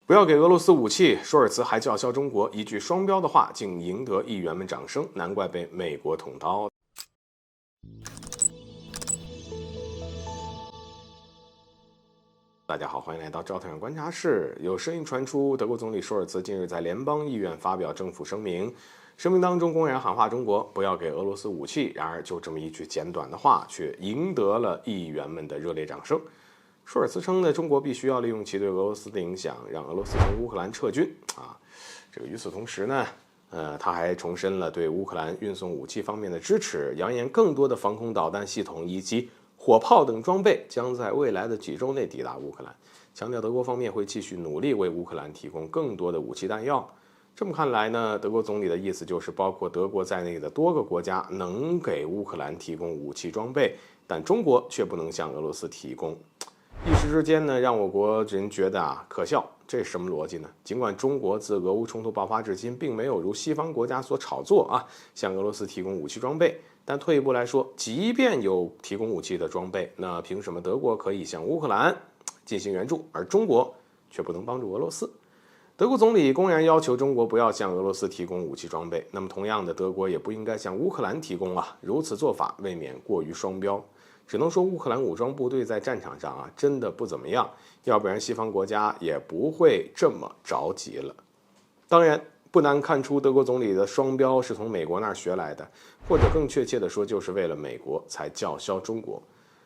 不要给俄罗斯武器，舒尔茨还叫嚣中国，一句双标的话竟赢得议员们掌声，难怪被美国捅刀。大家好，欢迎来到赵太阳观察室。有声音传出，德国总理舒尔茨近日在联邦议院发表政府声明，声明当中公然喊话中国不要给俄罗斯武器。然而，就这么一句简短的话，却赢得了议员们的热烈掌声。舒尔茨称呢，中国必须要利用其对俄罗斯的影响，让俄罗斯从乌克兰撤军啊。与此同时呢，他还重申了对乌克兰运送武器方面的支持，扬言更多的防空导弹系统以及火炮等装备将在未来的几周内抵达乌克兰，强调德国方面会继续努力为乌克兰提供更多的武器弹药。这么看来呢，德国总理的意思就是包括德国在内的多个国家能给乌克兰提供武器装备，但中国却不能向俄罗斯提供。一时之间呢，让我国人觉得可笑，这是什么逻辑呢？尽管中国自俄乌冲突爆发至今，并没有如西方国家所炒作向俄罗斯提供武器装备，但退一步来说，即便有提供武器的装备，那凭什么德国可以向乌克兰进行援助，而中国却不能帮助俄罗斯？德国总理公然要求中国不要向俄罗斯提供武器装备，那么同样的，德国也不应该向乌克兰提供如此做法未免过于双标。只能说乌克兰武装部队在战场上真的不怎么样，要不然西方国家也不会这么着急了。当然，不难看出德国总理的双标是从美国那儿学来的，或者更确切的说，就是为了美国才叫嚣中国。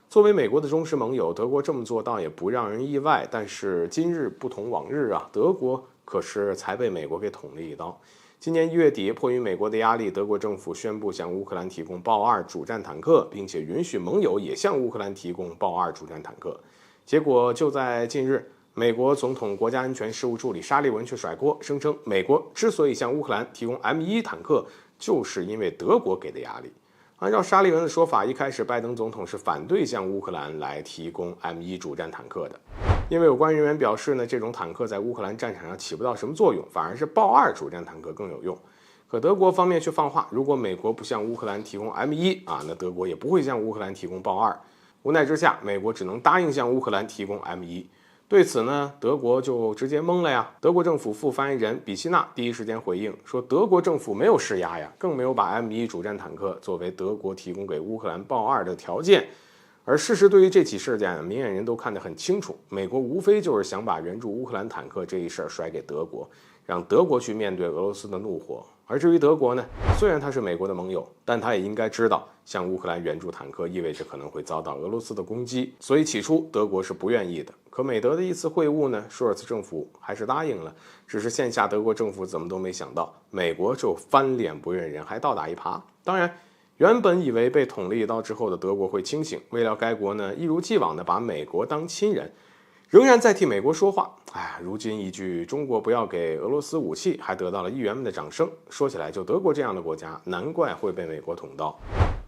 作为美国的忠实盟友，德国这么做倒也不让人意外，但是今日不同往日德国可是才被美国给捅了一刀。今年1月底，迫于美国的压力，德国政府宣布向乌克兰提供豹2主战坦克，并且允许盟友也向乌克兰提供豹2主战坦克。结果就在近日，美国总统国家安全事务助理沙利文却甩锅，声称美国之所以向乌克兰提供 M1 坦克，就是因为德国给的压力。按照沙利文的说法，一开始拜登总统是反对向乌克兰来提供 M1 主战坦克的，因为有关人员表示呢，这种坦克在乌克兰战场上起不到什么作用，反而是豹2主战坦克更有用。可德国方面却放话，如果美国不向乌克兰提供 M1那德国也不会向乌克兰提供豹2。无奈之下，美国只能答应向乌克兰提供 M1。对此呢，德国就直接懵了呀。德国政府副发言人比希纳第一时间回应说，德国政府没有施压呀，更没有把 M1 主战坦克作为德国提供给乌克兰豹2的条件。而事实对于这起事件，明眼人都看得很清楚，美国无非就是想把援助乌克兰坦克这一事甩给德国，让德国去面对俄罗斯的怒火。而至于德国呢，虽然他是美国的盟友，但他也应该知道，向乌克兰援助坦克意味着可能会遭到俄罗斯的攻击，所以起初德国是不愿意的。可美德的一次会晤呢，舒尔茨政府还是答应了，只是线下德国政府怎么都没想到，美国就翻脸不认人，还倒打一耙。当然，原本以为被捅了一刀之后的德国会清醒，未料该国呢一如既往的把美国当亲人，仍然在替美国说话。如今一句中国不要给俄罗斯武器，还得到了议员们的掌声。说起来，就德国这样的国家，难怪会被美国捅刀。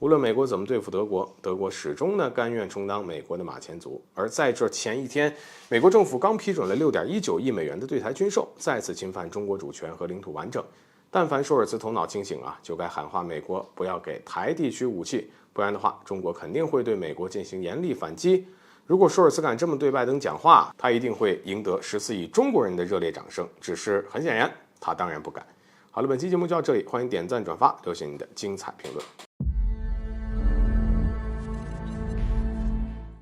无论美国怎么对付德国，德国始终呢甘愿充当美国的马前卒。而在这前一天，美国政府刚批准了6.19亿美元的对台军售，再次侵犯中国主权和领土完整。但凡舒尔茨头脑清醒就该喊话美国不要给台地区武器，不然的话，中国肯定会对美国进行严厉反击。如果舒尔茨敢这么对拜登讲话，他一定会赢得14亿中国人的热烈掌声。只是很显然，他当然不敢。好了，本期节目就到这里，欢迎点赞转发，留下你的精彩评论。